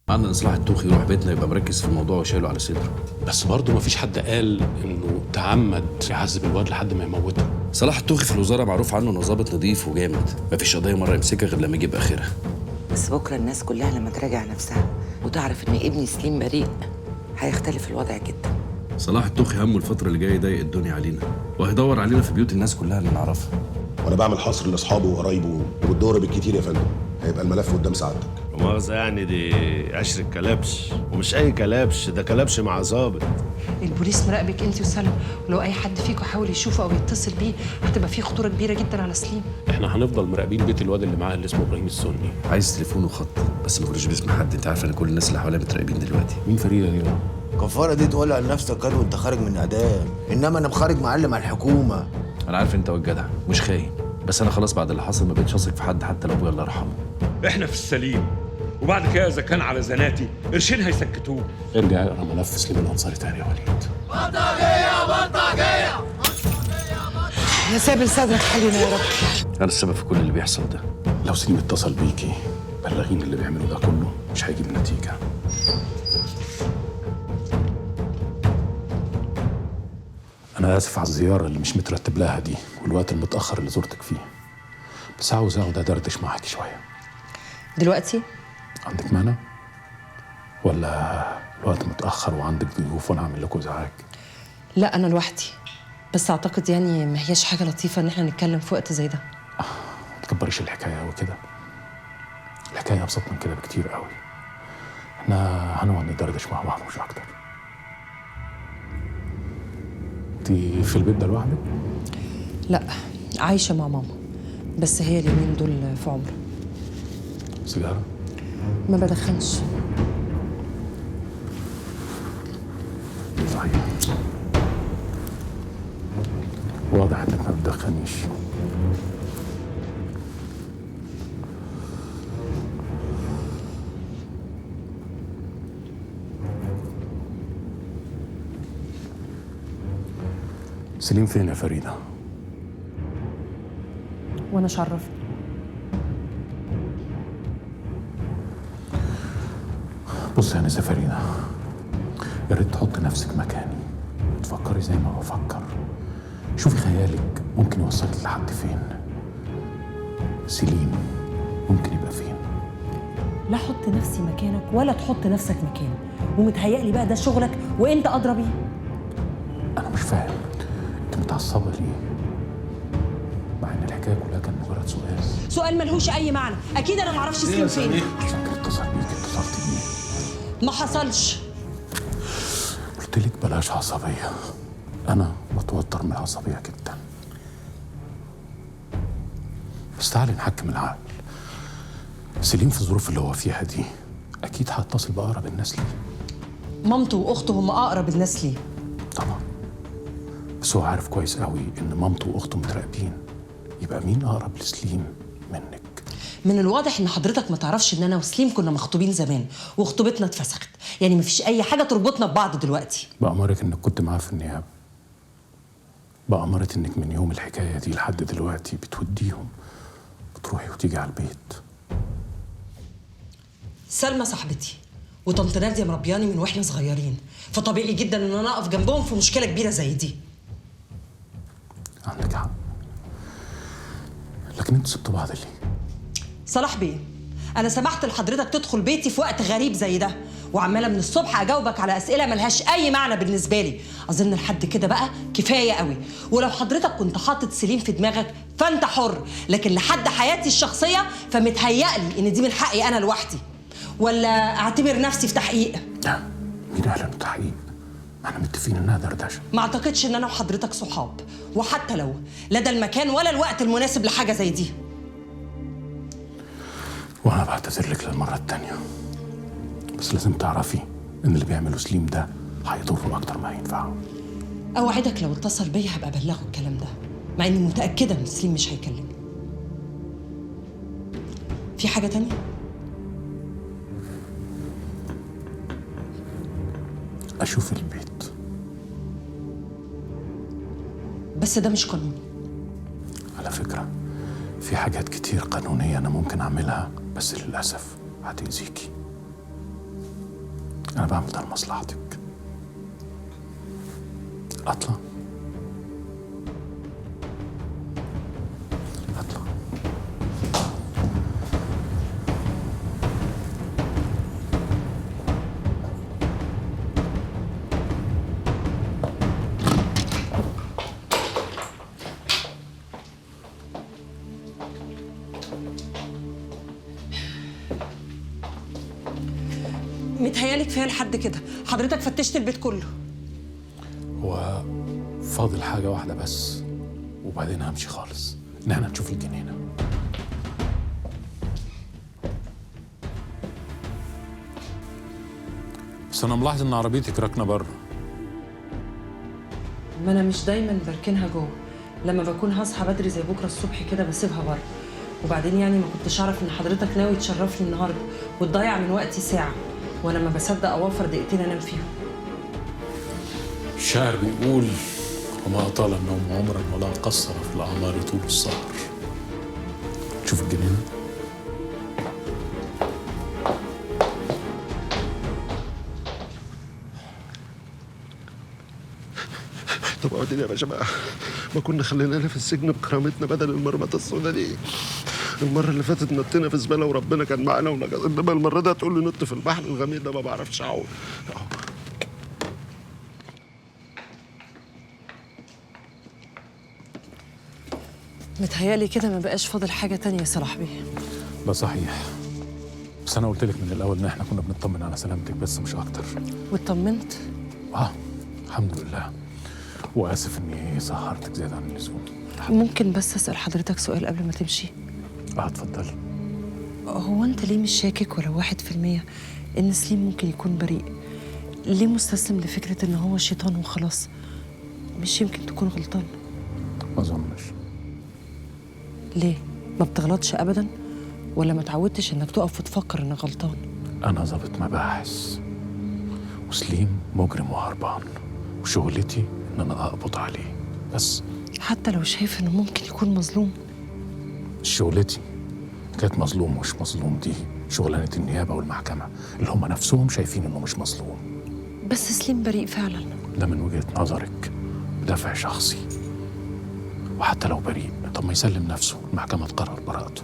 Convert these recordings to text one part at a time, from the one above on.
عندنا اصلاح التوخي يروح بيتنا يبقى مركز في الموضوع وشايله على صدره. بس برضه مفيش حد قال انه تعمد يعذب الواد لحد ما يموته. صلاح التوخي في الوزاره معروف عنه انه ظابط نظيف وجامد، مفيش قضيه مره يمسكها غير لما يجيب اخرها. بس بكره الناس كلها لما تراجع نفسها وتعرف ان ابني سليم بريء هيختلف الوضع جدا. صلاح التوخي همه الفتره اللي جايه يضايق الدنيا علينا، وهيدور علينا في بيوت الناس كلها اللي نعرفها. وانا بعمل حصر لاصحابه وقرايبه والدور بالكتير يا فندم. هيبقى الملف قدام سعادتك. مؤاخذة يعني دي عشر كلبش، ومش أي كلبش، ده كلبش مع ظابط. البوليس مراقبك انت وسلمى، ولو اي حد فيكم حاول يشوفه او يتصل بيه هتبقى فيه خطوره كبيره جدا على سليم. احنا هنفضل مراقبين بيت الواد اللي معاه اللي اسمه ابراهيم السني. عايز تليفون وخط بس ما تقولش باسم حد، انت عارف ان كل الناس اللي حواليا متراقبين دلوقتي. مين فريده دي بقى؟ كفاره دي تولع لنفسك كده وانت خارج من اعدام، انما انا خارج معلم على الحكومه. انا عارف انت والجدع مش خاين، بس انا خلاص بعد اللي حصل ما بقتش اثق في حد حتى لو ابويا الله يرحمه. احنا في السليم، وبعد كده اذا كان على زناتي قرشين هيسكتوه. ارجع اقرا ملف سليم الانصاري تاني يا وليد. يا سابل صدرك خلينا يا رب. انا السبب في كل اللي بيحصل ده. لو سليم اتصل بيكي بلغيني اللي بيعمله ده كله مش هيجيب نتيجه. انا اسف على الزياره اللي مش مترتب لها دي والوقت المتاخر اللي زرتك فيه، بس عاوز اقعد ادردش معاكي شويه. دلوقتي عندك مانع؟ ولا الوقت متاخر وعندك ضيوف وانا اعمل لكم ازعاج؟ لا انا لوحدي، بس اعتقد يعني ما هياش حاجه لطيفه ان احنا نتكلم في وقت زي ده. ما تكبريش الحكايه قوي كده، الحكايه ابسط من كده بكتير قوي. احنا هنقعد ندردش مع بعض مش اكتر. انت في البيت ده لوحدك؟ لا عايشه مع ماما، بس هي اليومين دول في عمره. سيجاره؟ ما بدخنش. صحيح، واضح انك ما بتدخنيش. سليم فين يا فريده؟ وانا شرفت. بص يا نسا فريده، يا ريت تحط نفسك مكاني وتفكري زي ما بفكر. شوفي خيالك ممكن يوصلك لحد فين. سليم ممكن يبقى فين. لا احط نفسي مكانك ولا تحط نفسك مكاني، ومتهيألي بقى ده شغلك وانت ادرى بيه. انا مش فاهم انت متعصبه ليه؟ مع ان الحكايه كلها كان مجرد سؤال ملهوش اي معنى. اكيد انا معرفش سليم فين. فاكر اتصل بيك اتصلت بيه؟ ما حصلش. قلت لك بلاش عصبيه، انا بتوتر من العصبيه جدا. بس تعالي نحكم العقل. سليم في الظروف اللي هو فيها دي اكيد هتصل باقرب الناس ليه. مامته واخته هم اقرب الناس ليه. طبعا، بس هو عارف كويس قوي ان مامته واخته متراقبين، يبقى مين اقرب لسليم منك؟ من الواضح ان حضرتك ما تعرفش ان انا وسليم كنا مخطوبين زمان وخطوبتنا اتفسخت، يعني مفيش اي حاجه تربطنا ببعض دلوقتي. بأمرك انك كنت معاه في النيابه، بأمرت انك من يوم الحكايه دي لحد دلوقتي بتوديهم بتروحي وتيجي على البيت. سلمى صاحبتي وطنط ناديه مربياني من واحنا صغيرين، فطبيعي جدا ان انا اقف جنبهم في مشكله كبيره زي دي. عندك حق، لكن انتوا سبتوا بعض ليه؟ صلاح بيه، انا سمحت لحضرتك تدخل بيتي في وقت غريب زي ده، وعماله من الصبح اجاوبك على اسئله ملهاش اي معنى بالنسبه لي. اظن لحد كده بقى كفايه قوي، ولو حضرتك كنت حاطط سليم في دماغك فانت حر، لكن لحد حياتي الشخصيه فمتهيألي ان دي من حقي انا لوحدي. ولا اعتبر نفسي في تحقيق؟ لا، مين قال انه تحقيق؟ ما احنا متفقين انها دردشه. ما اعتقدش ان انا وحضرتك صحاب، وحتى لو لا ده المكان ولا الوقت المناسب لحاجه زي دي. وانا بعتذر لك للمره التانيه، بس لازم تعرفي ان اللي بيعمله سليم ده هيضره اكتر ما هينفعه. اوعدك لو اتصل بيا هبقى ابلغه الكلام ده، مع اني متاكده ان سليم مش هيكلمني. في حاجه تانيه؟ اشوف البيت. بس ده مش قانوني. على فكره في حاجات كتير قانونيه انا ممكن اعملها، بس للاسف هتأذيكي. انا بعمل ده لمصلحتك. اطلع اطلع. متهيألي كفايه لحد كده، حضرتك فتشت البيت كله. هو فاضل حاجة واحدة بس وبعدين همشي خالص، إن احنا نشوف الجنينة. بس أنا ملاحظ إن عربيتك راكنة بره. ما انا مش دايما بركنها جوه، لما بكون هصحى بدري زي بكره الصبح كده بسيبها بره. وبعدين يعني ما كنتش اعرف ان حضرتك ناوي تشرفني النهارده وتضيع من وقتي ساعه، وانا ما بصدق اوفر دقيقتين انام فيهم. الشاعر بيقول: وما أطال النوم عمرا ولا قصر في الأعمار طول السهر. تشوف الجنينة؟ طب اقعدين يا باشا بقى، ما كنا خلينا في السجن بكرامتنا بدل المرمطه السودا دي. المره اللي فاتت نطينا في زباله وربنا كان معانا ونجز، انما المره دي هتقول لي نط في البحر الغميق ده ما بعرفش اعوم. متهيألي كده ما بقاش فاضل حاجه تانية يا صلاح بيه. ده صحيح، بس أنا قلت لك من الأول إن احنا كنا بنطمن على سلامتك بس مش أكتر. واطمنت؟ الحمد لله. وآسف إني سهرتك زيادة عن اللزوم. ممكن بس أسأل حضرتك سؤال قبل ما تمشي؟ اتفضلي. هو أنت ليه مش شاكك ولو 1% إن سليم ممكن يكون بريء؟ ليه مستسلم لفكرة إن هو شيطان وخلاص؟ مش يمكن تكون غلطان؟ ما أظنش. ليه؟ ما بتغلطش أبداً؟ ولا ما تعودتش إنك تقف وتفكر إنك غلطان؟ أنا ضابط مباحث، وسليم مجرم وهربان، وشغلتي إن أنا أقبض عليه بس. حتى لو شايف إنه ممكن يكون مظلوم؟ شغلتي كانت مظلوم ومش مظلوم دي شغلانة النيابة والمحكمة اللي هم نفسهم شايفين إنه مش مظلوم. بس سليم بريء فعلاً. ده من وجهة نظرك بدافع شخصي، وحتى لو بريء طب ما يسلم نفسه، المحكمة تقرر براءته.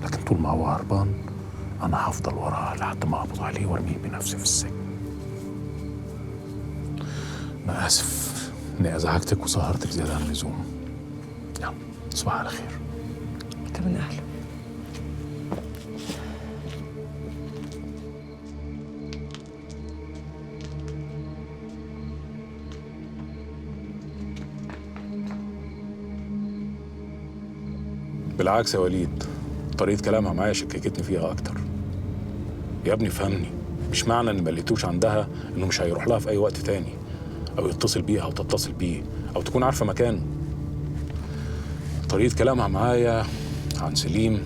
لكن طول ما هو هربان أنا هفضل وراه لحد ما أقبض عليه وأرميه بنفسي في السجن. أنا آسف إني أزعجتك وسهرتك زيادة عن اللزوم. يلا تصبح على خير. أنت من أهله. بالعكس يا وليد، طريقة كلامها معايا شككتني فيها أكتر. يا ابني فهمني، مش معنى إن ما لقيتوش عندها إنه مش هيروح لها في أي وقت تاني، أو يتصل بيها أو تتصل بيه، أو تكون عارفة مكانه. طريقة كلامها معايا عن سليم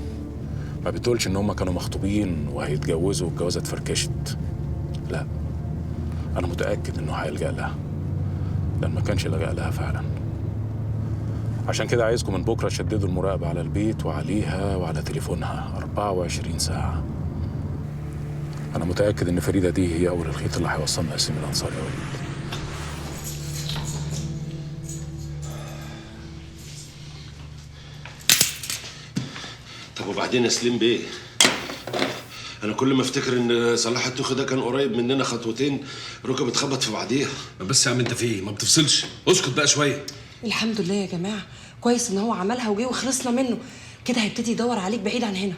ما بتقولش إن هما كانوا مخطوبين وهيتجوزوا والجوازة اتفركشت. لا، أنا متأكد إنه هيلجأ لها، لأن ما كانش لجأ لها فعلا. عشان كده عايزكم من بكرة تشددوا المراقبة على البيت وعليها وعلى تليفونها 24 ساعة. أنا متأكد إن فريدة دي هي أول الخيط اللي هيوصلنا اسم الأنصار يا وليد. طب وبعدين يا سليم بيه؟ انا كل ما افتكر ان صلاح التوخي ده كان قريب مننا خطوتين ركب اتخبط في بعضيها. بس يا عم انت في ايه؟ ما بتفصلش، اسكت بقى شويه. الحمد لله يا جماعة، كويس إن هو عملها وجه وخلصنا منه، كده هيبتدي يدور عليك بعيد عن هنا.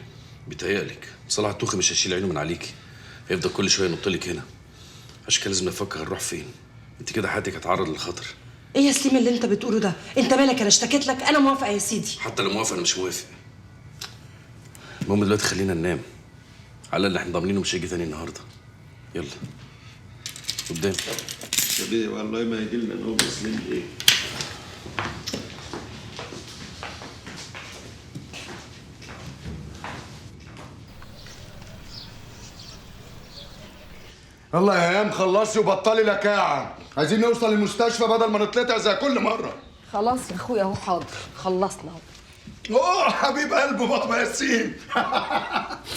بيتهيألك صلاح التوخي مش هيشيل عينه من عليكي، هيفضل كل شويه ينط لك هنا. عشان كده لازم نفكر هنروح فين. انت كده حياتك هتعرض للخطر. ايه يا سليم اللي انت بتقوله ده؟ انت مالك؟ انا اشتكيت لك؟ انا موافقه يا سيدي. حتى لو موافق انا مش موافق. المهم دلوقتي خلينا ننام، على اللي احنا ضامنينه مش هيجي تاني النهارده. يلا قدام يا بيه والله ما هيجي لنا نوم يا سليم بيه. يلا يا ايام خلصي وبطلي لكاعه، عايزين نوصل المستشفى بدل ما نتلطع زي كل مره. خلاص يا اخويا اهو، حاضر، خلصنا اهو. اوه حبيب قلبه بابا ياسين.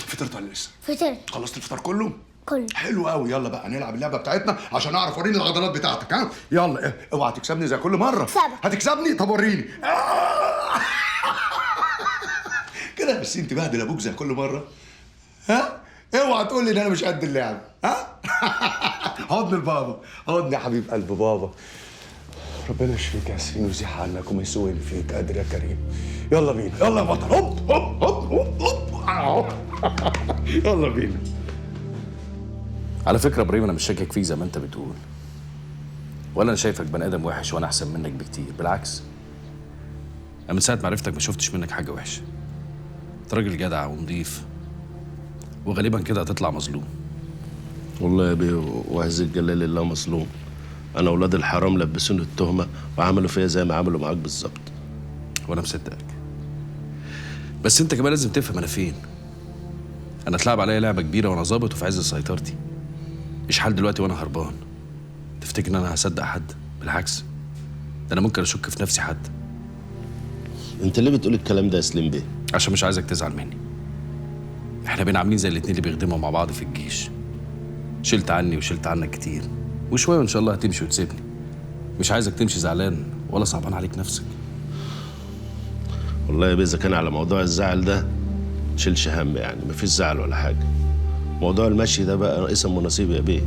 فطرت ولا لسه؟ فطرت. خلصت الفطار كله؟ كله حلو قوي. يلا بقى نلعب اللعبه بتاعتنا عشان اعرف وريني العضلات بتاعتك. ها يلا، اوعى تكسبني زي كل مره. هكسبك. هتكسبني؟ طب وريني. كده بس انت بهدل ابوك زي كل مره. ها اوعى تقول لي ان انا مش قد اللعب. ها حضن البابا، حضن يا حبيب قلب بابا. ربنا يشفيك يا ياسين ويزيح عنك وما يسوء فيك. قادر يا كريم. يلا بينا، يلا يا بطل. هوب هوب هوب هوب هوب. يلا بينا. على فكره ابراهيم، انا مش شاكك فيك زي ما انت بتقول، ولا انا شايفك بني ادم وحش وانا احسن منك بكتير. بالعكس، انا من ساعه ما عرفتك ما شفتش منك حاجه وحشه. انت راجل جدع ونضيف، وغالبا كده هتطلع مظلوم. والله يا بيه وعز الجلال الله مظلوم. انا اولاد الحرام لبسوني التهمه وعملوا فيا زي ما عملوا معاك بالظبط. وانا مصدقك، بس انت كمان لازم تفهم انا فين. انا اتلعب عليا لعبه كبيره وانا ظابط وفي عز سيطرتي، مش حال دلوقتي وانا هربان. تفتكر ان انا هصدق حد؟ بالعكس، ده انا ممكن اشك في نفسي حد. انت ليه بتقول الكلام ده يا سليم بيه؟ عشان مش عايزك تزعل مني. احنا بقينا عاملين زي الاتنين اللي بيخدموا مع بعض في الجيش. شلت عني وشلت عنك كتير، وشويه وان شاء الله هتمشي وتسيبني. مش عايزك تمشي زعلان ولا صعبان عليك نفسك. والله يا بيه اذا كان على موضوع الزعل ده شيلش هم، يعني مفيش زعل ولا حاجه. موضوع المشي ده بقى اسم ونصيب يا بيه.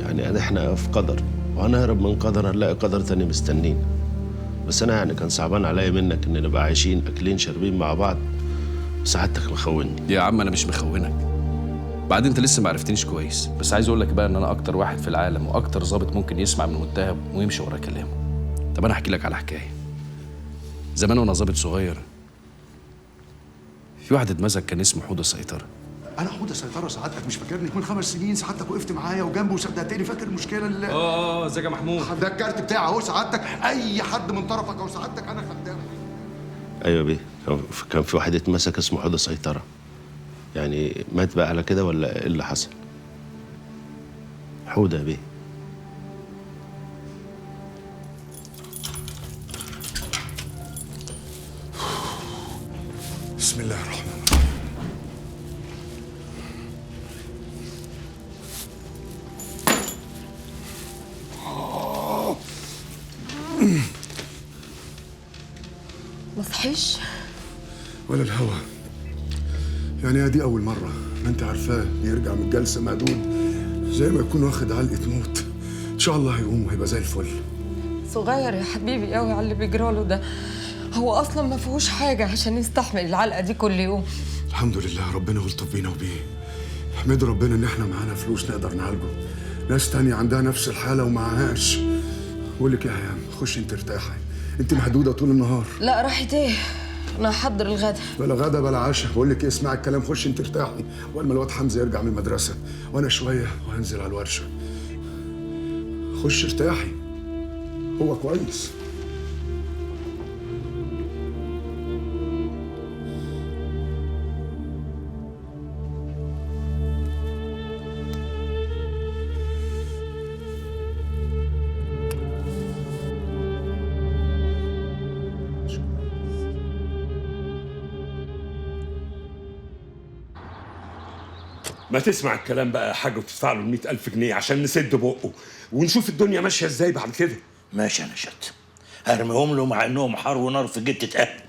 يعني احنا في قدر، وهنهرب من قدر هنلاقي قدر تاني مستنينا. بس انا يعني كان صعبان عليا منك ان نبقى عايشين اكلين شاربين مع بعض، سعادتك مخوني. يا عم انا مش مخونك، بعدين انت لسه ما عرفتنيش كويس. بس عايز اقول لك بقى ان انا اكتر واحد في العالم واكتر ضابط ممكن يسمع من متهم ويمشي ورا كلامه. طب انا احكي لك على حكايه. زمان وانا ضابط صغير، في واحد اتمسك كان اسمه حوض السيطره. انا حوض السيطره سعادتك مش فاكرني؟ من 5 سنين سعادتك وقفت معايا وجنبه وصدقتني. فاكر المشكله اللي ازيك يا محمود؟ ده الكارت بتاعي اهو سعادتك. اي حد من طرفك او سعادتك انا خدامه. ايوه يا بيه، كان في واحد اتمسك اسمه حوض السيطره. يعني مات بقى على كده ولا ايه اللي حصل؟ حوض يا بيه. بسم الله الرحمن الرحيم. ما صحيش ولا الهوى. يعني دي أول مرة ما أنت عارفاه يرجع من الجلسة مقدود زي ما يكون واخد علقة موت. إن شاء الله هيقوم وهيبقى زي الفل. صغير يا حبيبي قوي على اللي بيجراله ده. هو اصلا ما فيهوش حاجه عشان يستحمل العلقه دي كل يوم. الحمد لله ربنا يلطف بينا وبيه. احمد ربنا إن إحنا معانا فلوس نقدر نعالجه. ناس تانية عندها نفس الحالة ومعهاش. بقول لك يا هيام خشي أنت ارتاحي. أنت مهدودة طول النهار. لا راحت ايه؟ انا هحضر الغدا. بلا غدا بلا عشاء. بقول لك اسمعي الكلام، خشي انت ارتاحي. اول ما الواد حمزه يرجع من المدرسه وانا شويه وهنزل على الورشه. خشي ارتاحي، هو كويس. ما تسمع الكلام بقى يا حاج وتدفع له 100,000 جنيه عشان نسد بقه ونشوف الدنيا ماشيه ازاي بعد كده. ماشي يا نشأت، هرميهم له مع انهم حر ونار في جتة اهله.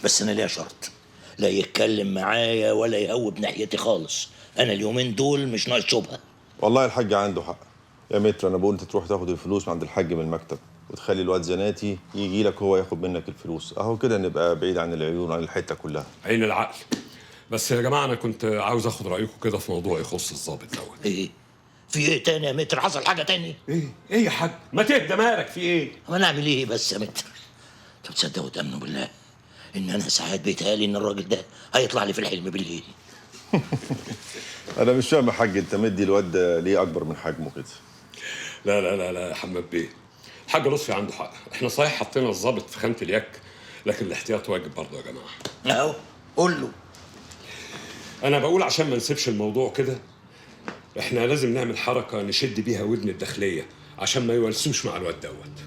بس انا ليا شرط، لا يتكلم معايا ولا يهوب ناحيتي خالص. انا اليومين دول مش ناقص شبهه. والله الحاج عنده حق يا متر. انا بقول انت تروح تاخد الفلوس من عند الحاج من المكتب وتخلي الواد زناتي يجي لك هو ياخد منك الفلوس. اهو كده نبقى بعيد عن العيون وعن الحته كلها. عين العقل. بس يا جماعه انا كنت عاوز اخد رايكم كده في موضوع يخص الضابط دوت. ايه في ايه تاني يا متر؟ حصل حاجه تاني؟ ايه يا حاج؟ ما تهدى مالك في ايه؟ انا اعمل ايه بس يا متر؟ طب تصدقوا وتامنوا بالله ان انا ساعات بيتهيألي ان الراجل ده هيطلع لي في الحلم بالليل. انا مش فاهم يا حاج، انت مدي الواد ده ليه اكبر من حجمه كده؟ لا لا لا لا يا حماد بيه، الحاج لطفي عنده حق. احنا صحيح حطينا الضابط في خانه اليك، لكن الاحتياط واجب برضه يا جماعه. اهو قول له. انا بقول عشان ما نسيبش الموضوع كده، احنا لازم نعمل حركه نشد بيها ودن الداخليه عشان ما يولسوش مع الواد دوت.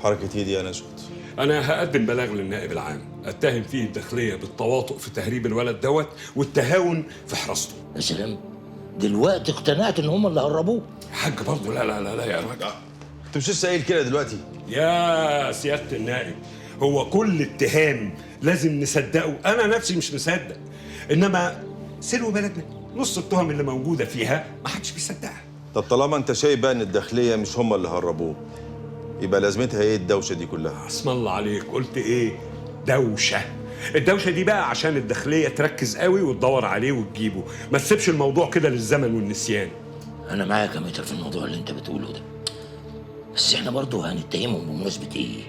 حركه ايه دي يا نشوت؟ انا هقدم بلاغ للنائب العام اتهم فيه الداخليه بالتواطؤ في تهريب الولد دوت والتهاون في حراسته. يا سلام، دلوقتي اقتنعت ان هم اللي هربوه. حاج برضه لا لا لا لا يا راجل. انت مش لسه قايل كده دلوقتي؟ يا سيادة النائب، هو كل اتهام لازم نصدقه؟ أنا نفسي مش مصدق، إنما سلو بلدنا نص التهم اللي موجودة فيها ما حدش بيصدقها. طب طالما انت شايف بقى ان الداخليه مش هم اللي هربوه، يبقى لازمتها ايه الدوشه دي كلها؟ اسم الله عليك، قلت إيه؟ دوشة. الدوشة دي بقى عشان الداخلية تركز قوي وتدور عليه وتجيبه، ما تسيبش الموضوع كده للزمن والنسيان. انا معاك يا متر في الموضوع اللي انت بتقوله ده، بس احنا برضه هنتهمهم بمناسبه ايه؟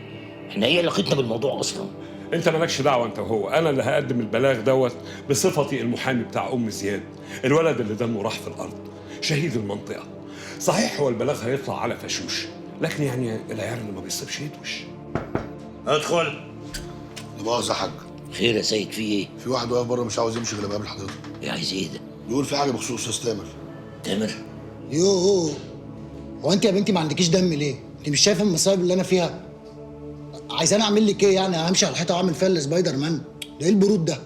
احنا ايه علاقتنا بالموضوع اصلا؟ انت مالكش دعوه انت وهو، انا اللي هقدم البلاغ دوت بصفتي المحامي بتاع ام زياد، الولد اللي دمه راح في الارض، شهيد المنطقه. صحيح هو البلاغ هيطلع على فشوش، لكن يعني العيال اللي ما بيصيبش يدوش. ادخل. مؤاخذة يا حاج. خير يا سيد، في ايه؟ في واحد واقف بره مش عاوز يمشي غير لما يقابل حضرتك. ايه عايز ايه ده؟ بيقول في حاجه بخصوص استاذ تامر. تامر؟ يوه، هو انت يا بنتي ما عندكيش دم ليه؟ انت مش شايفه المصايب اللي انا فيها؟ عايزاني اعمل لك ايه يعني؟ همشي على الحيطه واعمل فيها السبايدر مان؟ ده ايه البرود ده؟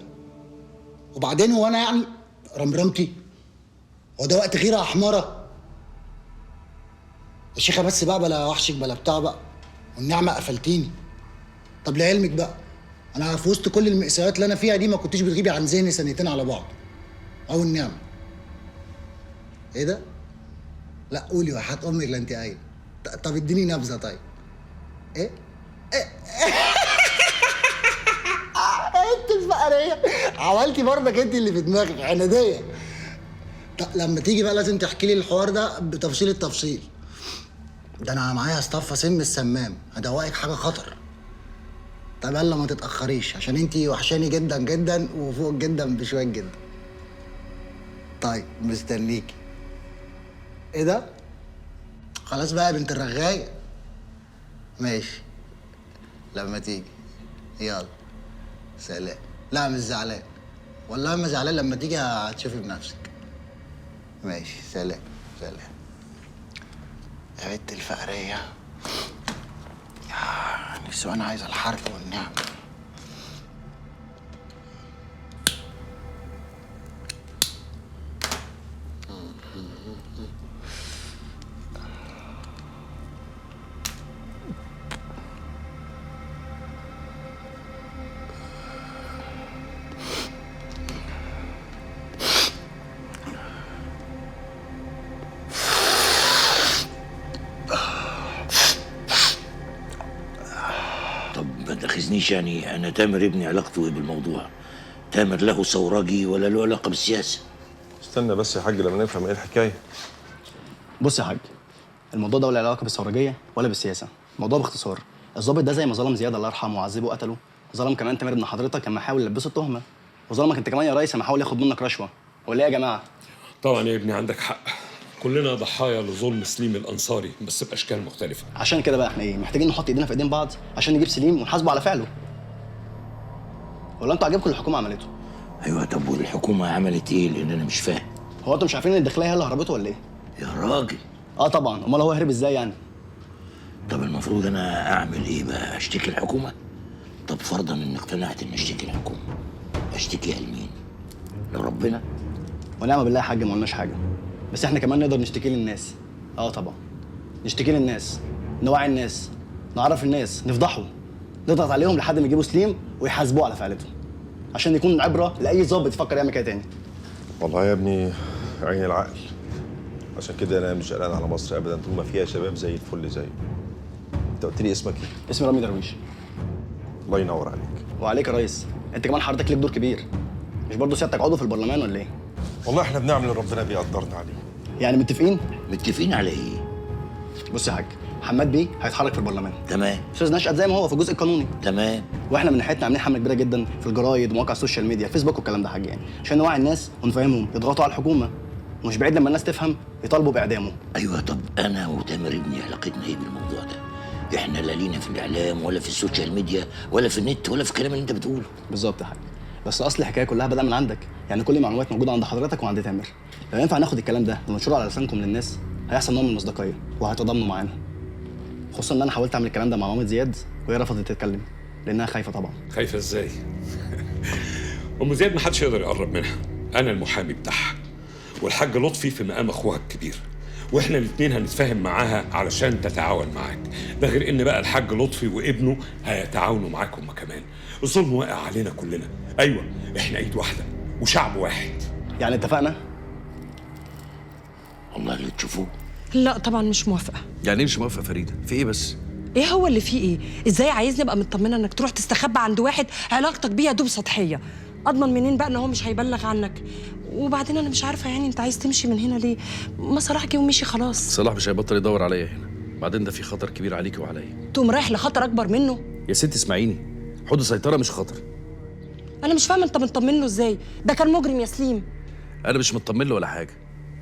وبعدين هو انا يعني رمرمتي؟ هو ده وقت غيره يا حماره؟ يا شيخه بس بقى، بلا وحشك بلا بتاع بقى، والنعمه قفلتيني. طب لعلمك بقى، انا في وسط كل المأساوات اللي انا فيها دي ما كنتش بتغيبي عن ذهني سنتين على بعض. او النعمه. ايه ده؟ لا قولي وحياة امك لا انت قايله. طب اديني نبذه طيب. ايه؟ انت الفقريه عملتي برضك انت اللي في دماغك عناديه. طب لما تيجي بقى لازم تحكي لي الحوار ده بتفصيل التفصيل. ده انا معايا اصطفى سم السمام، هدوقك حاجه خطر. طب يلا ما تتاخريش عشان انت وحشاني جدا جدا وفوق جدا بشويه جدا. طيب مستنيكي. ايه ده؟ خلاص بقى يا بنت الرغاية. ماشي لما تيجي. يلا سلام. لا مش زعلان والله، ما زعلان، لما تيجي هتشوفي بنفسك. ماشي سلام سلام. يا بنت الفقرية، يا نفسي وانا عايز الحرب والنعم. ما تاخذنيش، يعني انا تامر ابني علاقته ايه بالموضوع؟ تامر له ثورجي ولا له علاقه بالسياسه؟ استنى بس يا حاج لما نفهم ايه الحكايه. بص يا حاج، الموضوع ده ولا له علاقه بالثورجيه ولا بالسياسه. الموضوع باختصار، الضابط ده زي ما ظلم زياد الله يرحمه وعذبه وقتله، ظلم كمان تامر ابن حضرتك لما حاول يلبسه التهمه، وظلمك انت كمان يا ريس لما حاول ياخد منك رشوه. ولا ايه يا جماعه؟ طبعا يا ابني عندك حق، كلنا ضحايا لظلم سليم الانصاري بس باشكال مختلفه. عشان كده بقى احنا ايه، محتاجين نحط ايدينا في ايدين بعض عشان نجيب سليم ونحاسبه على فعله. ولا انتوا عاجبكم اللي الحكومه عملته؟ ايوه، طب والحكومه عملت ايه؟ لان انا مش فاهم. هو انتوا مش عارفين ان الداخليه هي اللي هربته ولا ايه؟ يا راجل. اه طبعا، امال هو هرب ازاي يعني؟ طب المفروض انا اعمل ايه بقى؟ اشتكي الحكومه؟ طب فرضا ان اقتنعت ان اشتكي الحكومه، اشتكيها لمين؟ لربنا؟ ونعم بالله يا حاج، ما قلناش حاجه، بس احنا كمان نقدر نشتكي للناس. اه طبعا نشتكي للناس، نوعي الناس، نعرف الناس، نفضحهم، نضغط عليهم لحد ما يجيبوا سليم ويحاسبوه على فعلته، عشان يكون عبره لاي ضابط يفكر يعمل كده تاني. والله يا ابني عين العقل، عشان كده انا مش قلقان على مصر ابدا طول ما فيها شباب زي الفل زيه. انت قلت لي اسمك ايه؟ اسمي رامي درويش. الله ينور عليك. وعليك يا ريس، انت كمان حضرتك ليك دور كبير، مش برضه سيادتك عضو في البرلمان ولا ايه؟ والله احنا بنعمل اللي ربنا بيقدرنا عليه. يعني متفقين؟ متفقين على ايه؟ بص يا حاج، حماد بيه هيتحرك في البرلمان. تمام. استاذ نشأت زي ما هو في الجزء القانوني. تمام. واحنا من ناحيتنا عاملين حمله كبيره جدا في الجرايد ومواقع السوشيال ميديا، فيسبوك والكلام ده حاج، يعني عشان نوعي الناس ونفهمهم يضغطوا على الحكومه، ومش بعيد لما الناس تفهم يطالبوا باعدامه. ايوه، طب انا وتامر ابني علاقتنا ايه بالموضوع ده؟ احنا لا لينا في الاعلام ولا في السوشيال ميديا ولا في النت ولا في الكلام اللي انت بتقوله. بالظبط يا حاج، بس اصل الحكايه كلها بدأ من عندك، يعني كل المعلومات موجوده عند حضرتك وعند تامر. لو ينفع ناخد الكلام ده وننشره على لسانكم للناس، هيحصل نوع من المصداقيه وهيتضامنوا معانا. خصوصا ان انا حاولت اعمل الكلام ده مع مامة زياد وهي رفضت تتكلم لانها خايفه طبعا. خايفه ازاي؟ ام زياد ما حدش يقدر يقرب منها، انا المحامي بتاعها، والحاج لطفي في مقام اخوها الكبير، واحنا الاثنين هنتفاهم معاها علشان تتعاون معاك. ده غير ان بقى الحاج لطفي وابنه هيتعاونوا معاك هما كمان. الظلم واقع علينا كلنا. ايوه احنا ايد واحده وشعب واحد. يعني اتفقنا؟ والله اللي تشوفوه. لا طبعا مش موافقه. يعني ايه مش موافقه فريده؟ في ايه بس؟ ايه هو اللي فيه ايه؟ ازاي عايزني ابقى مطمنه انك تروح تستخبى عند واحد علاقتك بيه يا دوب سطحيه؟ اضمن منين بقى ان هو مش هيبلغ عنك؟ وبعدين انا مش عارفه يعني انت عايز تمشي من هنا ليه؟ ما صلاح جه ومشي خلاص. صلاح مش هيبطل يدور عليا هنا، بعدين ده في خطر كبير عليكي وعليا. تقوم رايح لخطر اكبر منه؟ يا ست اسمعيني، حوض سيطره مش خطر. انا مش فاهمه انت مطمن له ازاي؟ ده كان مجرم يا سليم. انا مش مطمن له ولا حاجه،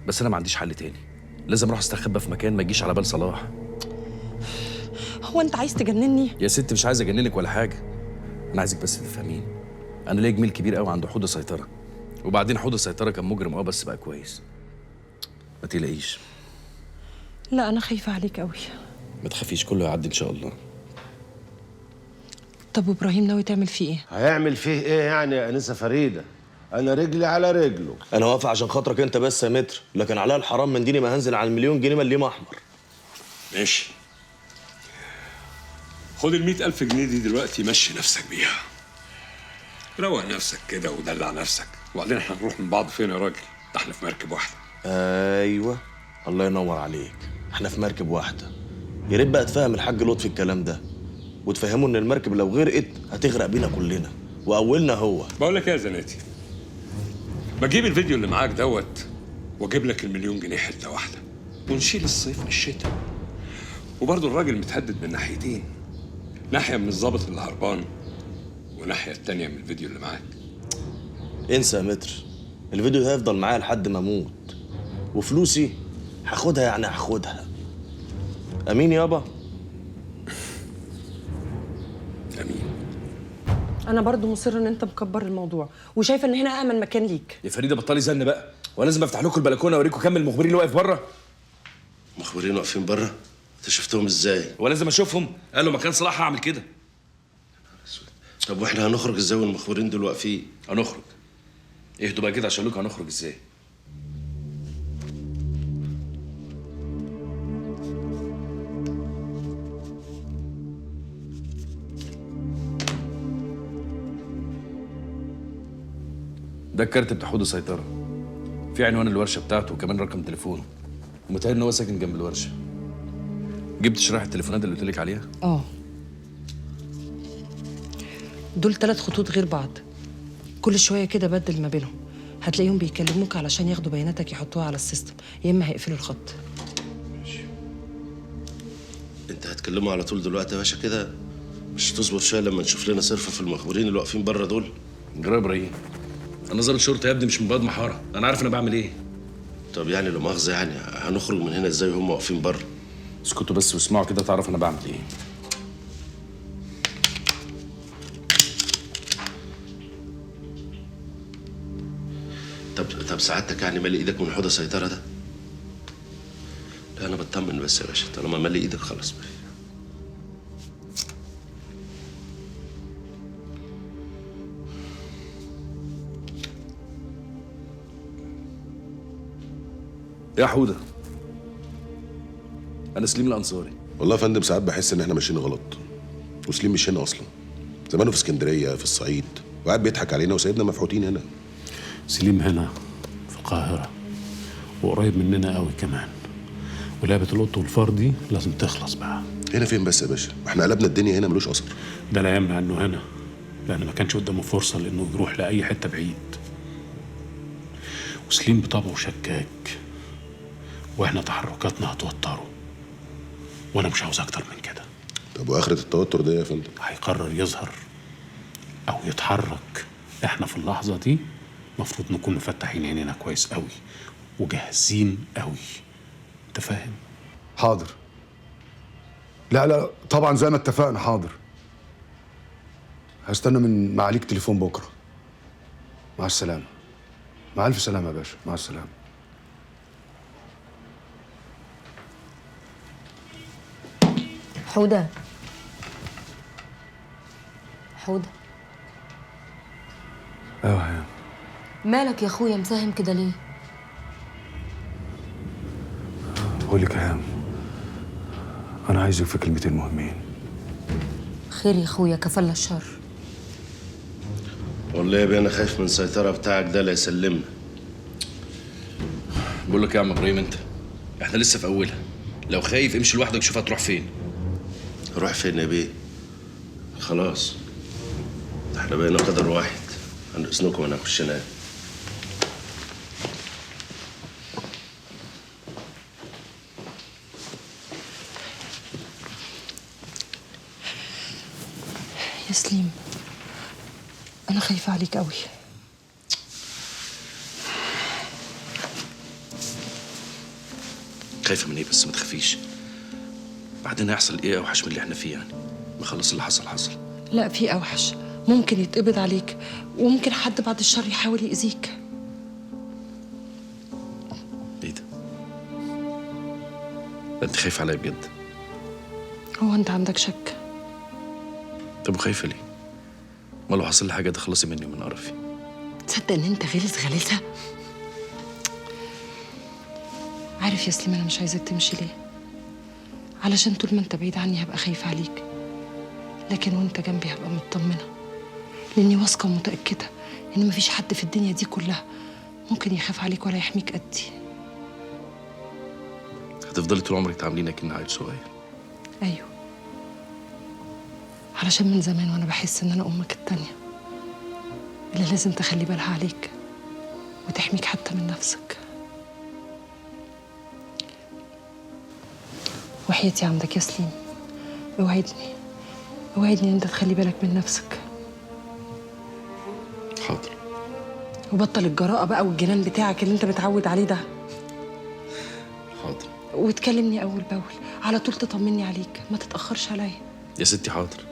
بس انا ما عنديش حل تاني. لازم اروح استخبى في مكان ما يجيش على بال صلاح. هو انت عايز تجنني؟ يا ست مش عايز اجننك ولا حاجه، انا عايزك بس تفهميني. انا ليا جميل كبير قوي عند حوض السيطره، وبعدين حوض السيطره كان مجرم بس بقى كويس. ما تقلقيش. لا انا خايفه عليك قوي. ما تخافيش، كله هيعدي ان شاء الله. طب وابراهيم ناوي تعمل فيه ايه؟ هيعمل فيه ايه يعني يا انسه فريده؟ انا رجلي على رجله. انا واقف عشان خاطرك انت بس يا متر، لكن عليا الحرام من ديني ما هنزل على المليون جنيه مليم احمر. ماشي، خد ال100,000 جنيه دي دلوقتي، مشي نفسك بيها، روق نفسك كده ودلع نفسك. وبعدين احنا هنروح من بعض فين يا راجل؟ ده احنا في مركب واحده. ايوه الله ينور عليك، احنا في مركب واحده. يا ريت بقى تفهم الحاج لطفي الكلام ده، وتفهمه ان المركب لو غرقت هتغرق بينا كلنا، واولنا هو. بقول لك ايه يا زناتي، ما تجيب الفيديو اللي معاك دوت واجيب لك ال1,000,000 جنيه حته واحده، ونشيل الصيف من الشتاء. وبرضه الراجل متهدد من ناحيتين، ناحيه من الضابط اللي هربان، وناحيه التانيه من الفيديو اللي معاك. انسى يا متر، الفيديو ده هيفضل معايا لحد ما اموت، وفلوسي هاخدها يعني هاخدها. امين يابا؟ امين. انا برضو مصر ان انت مكبر الموضوع، وشايفه ان هنا امن مكان ليك. يا فريده بطلي زن بقى، ولازم افتح لكم البلكونه اوريكم كم المخبرين اللي واقف بره. مخبرين واقفين بره؟ انت شفتهم ازاي؟ ولازم اشوفهم، قالوا مكان صلاح هعمل كده. طب واحنا هنخرج ازاي والمخبرين دول واقفين؟ هنخرج. اهدوا بقى كده عشان لكم هنخرج ازاي. ده الكارت بتاع حوض السيطرة، في عنوان الورشة بتاعته وكمان رقم تليفونه، ومتهيألي إن هو ساكن جنب الورشة. جبت شرايح التليفونات اللي قلت لك عليها؟ دول 3 خطوط غير بعض، كل شويه كده بدل ما بينهم، هتلاقيهم بيكلموك علشان ياخدوا بياناتك يحطوها على السيستم، يا اما هيقفلوا الخط. ماشي. انت هتكلمه على طول دلوقتي يا باشا كده؟ مش تصبر شويه لما نشوف لنا صرفه في المخبرين اللي واقفين بره دول؟ جرى ابراهيم، انا ضابط شرطه يا ابني، مش من بلد محاره، انا عارف انا بعمل ايه. طب يعني لو مؤاخذه، يعني هنخرج من هنا ازاي وهم واقفين بره؟ اسكتوا بس واسمعوا كده تعرف انا بعمل ايه. طب سعادتك يعني مالي ايدك من حوض السيطره ده؟ لا انا بطمن بس يا باشا، طالما مالي ايدك خلاص. يا حوده، انا سليم الانصاري. والله يا فندم ساعات بحس ان احنا ماشيين غلط، وسليم مش هنا اصلا. زمانه في اسكندريه، في الصعيد، وقاعد بيضحك علينا وسايبنا مفحوطين هنا. سليم هنا في القاهره، وقريب مننا قوي كمان، ولعبه القط والفار دي لازم تخلص بقى. هنا فين بس يا باشا؟ احنا قلبنا الدنيا هنا، ملوش اثر. ده لا يمنع انه هنا، لان ما كانش قدامه فرصه لانه يروح لاي حته بعيد. وسليم بطبعه شكاك، واحنا تحركاتنا هتوتره، وانا مش عاوز اكتر من كده. طب واخرة التوتر ده يا فندم؟ هيقرر يظهر او يتحرك. احنا في اللحظه دي المفروض نكون مفتحين عينينا كويس قوي وجاهزين قوي. انت فاهم؟ حاضر. لا طبعا زي ما اتفقنا. حاضر، هستنى من معاليك تليفون بكره. مع السلامه. مع الف سلامه يا باشا، مع السلامه. حودة، حودة، ايوه يا مالك يا اخويا مساهم كده ليه؟ بقول لك يا هام، انا عايزك في كلمتين مهمين. خير يا اخويا، كفل الشر. والله يا بيه انا خايف من السيطره بتاعك ده لا يسلمنا. بقول لك يا عم ابراهيم، احنا لسه في اولها. لو خايف امشي لوحدك، شوف هتروح فين. روح فين يا بيه؟ خلاص ده احنا بقينا قدر واحد. عن اذنكم انا اخش انام. يا سليم، أنا خايفة عليك قوي. خايفه من ايه بس؟ ما تخافيش. بعدين هيحصل ايه اوحش من اللي احنا فيه يعني؟ ما خلص اللي حصل حصل. لا، في أوحش. ممكن يتقبض عليك، وممكن حد بعد الشر يحاول يأذيك. ايه ده؟ ده انت خايفه عليا بجد؟ هو أنت عندك شك؟ طب وخايفه ليه؟ ما لو حصل لي حاجه تخلصي مني ومن قرفي. تصدق إن أنت غلسة؟ عارف يا سليم، أنا مش عايزاك تمشي ليه؟ علشان طول ما أنت بعيد عني هبقى خايفة عليك، لكن وأنت جنبي هبقى مطمنة، لأني واثقة ومتأكدة إن مفيش حد في الدنيا دي كلها ممكن يخاف عليك ولا يحميك قدي. هتفضلي طول عمرك تعامليني كأني عيل صغير. أيوه، علشان من زمان وأنا بحس إن أنا أمك التانية اللي لازم تخلي بالها عليك وتحميك حتى من نفسك. وحياتي عندك يا سليم، اوعدني ان انت تخلي بالك من نفسك. حاضر. وبطل الجراءة بقى والجنان بتاعك اللي انت متعود عليه ده. حاضر. وتكلمني اول باول، على طول تطمني عليك، ما تتأخرش عليا. يا ستي حاضر.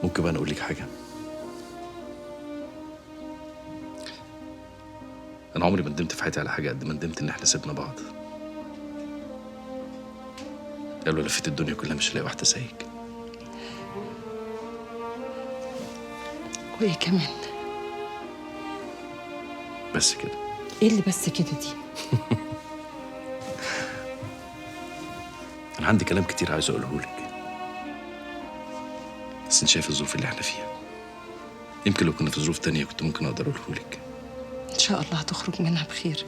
ممكن بقى اقول لك حاجه؟ انا عمري ما ندمت في حياتي على حاجه قد ما ندمت ان احنا سيبنا بعض. لو لفيت الدنيا كلها مش هلاقي واحده زيك. وايه كمان؟ بس كده. ايه اللي بس كده دي؟ انا عندي كلام كتير عايز اقوله لك، بس انت شايف الظروف اللي احنا فيها. يمكن لو كنا في ظروف تانية كنت ممكن اقدر اقوله لك. ان شاء الله هتخرج منها بخير،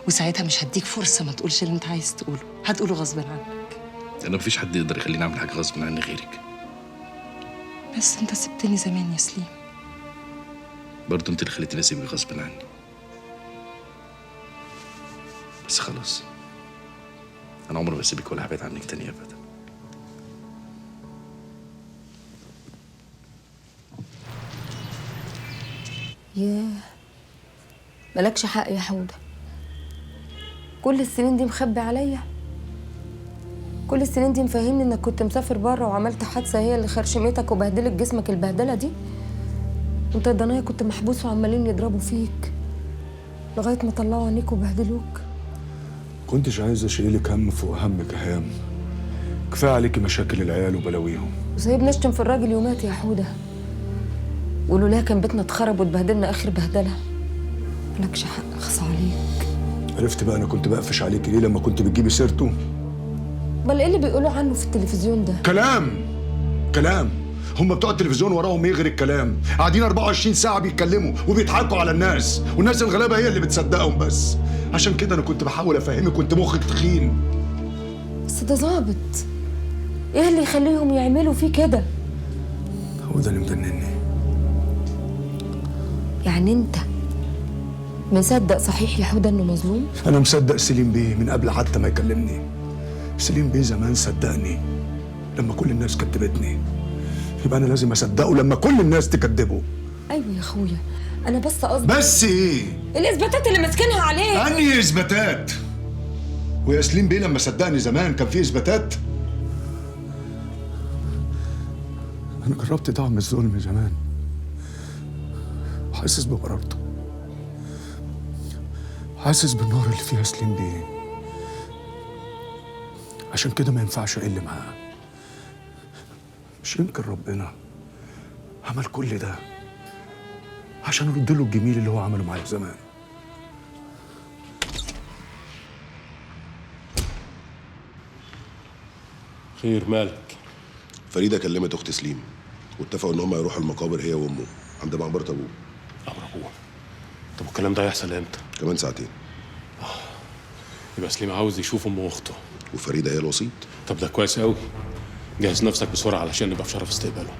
وساعتها مش هديك فرصه ما تقولش اللي انت عايز تقوله، هتقوله غصب عنك. انا مفيش حد يقدر يخليني اعمل حاجه غصب عني غيرك. بس انت سبتني زمان يا سليم. برضه انت اللي خليتيني اسيبك غصب عني. بس خلاص، انا عمري ما اسيبك ولا هبعد عنك تاني ابدا. ياه، مالكش حق يا حودة. كل السنين دي مخبي عليا، كل السنين دي مفهمني انك كنت مسافر بره وعملت حادثه هي اللي خرشمتك وبهدلت جسمك البهدله دي، وانت يا ضنايا كنت محبوس وعمالين يضربوا فيك لغايه ما طلعوا عينيك وبهدلوك. كنتش عايز اشيلك هم فوق همك يا هام. كفايه عليكي مشاكل العيال وبلاويهم. وسايبني اشتم في الراجل يومات يا حوده، ولولا كان بيتنا اتخرب واتبهدلنا اخر بهدله. مالكش حق، اخص عليك. عرفت بقى انا كنت بقفش عليكي ليه لما كنت بتجيبي سيرته؟ بل ايه اللي بيقولوا عنه في التلفزيون ده؟ كلام. هم بتوع التلفزيون وراهم ايه غير الكلام؟ قاعدين 24 ساعه بيتكلموا وبيضحكوا على الناس، والناس الغلابه هي اللي بتصدقهم بس. عشان كده انا كنت بحاول افهمك وانت مخك تخين. بس ده ظابط، ايه اللي يخليهم يعملوا فيه كده؟ هو ده اللي مجنني. يعني انت مصدق صحيح يا حوده انه مظلوم؟ انا مصدق سليم بيه من قبل حتى ما يكلمني. سليم بيه زمان صدقني لما كل الناس كدبتني، يبقى انا لازم اصدقه لما كل الناس تكدبه. ايوه يا اخويا، انا بس قصدي. بس ايه؟ الاثباتات اللي ماسكينها عليه. انهي اثباتات؟ ويا سليم بيه لما صدقني زمان كان في اثباتات؟ انا جربت دعم الظلم زمان، حاسس بمرارته، حاسس بالنار اللي فيها سليم بيه. عشان كده ما ينفعش اقل معاه. مش يمكن ربنا عمل كل ده عشان ارد له الجميل اللي هو عمله معايا زمان. خير مالك؟ فريده كلمت اخت سليم واتفقوا ان هم يروحوا المقابر هي وامه عند مقبره ابوه. امر ابوه؟ طب والكلام ده هيحصل امتى؟ كمان ساعتين. يبقى سليم عاوز يشوف امه واخته، وفريده هي الوسيط. طب ده كويس قوي. جهز نفسك بسرعه علشان نبقى في شرف استقباله.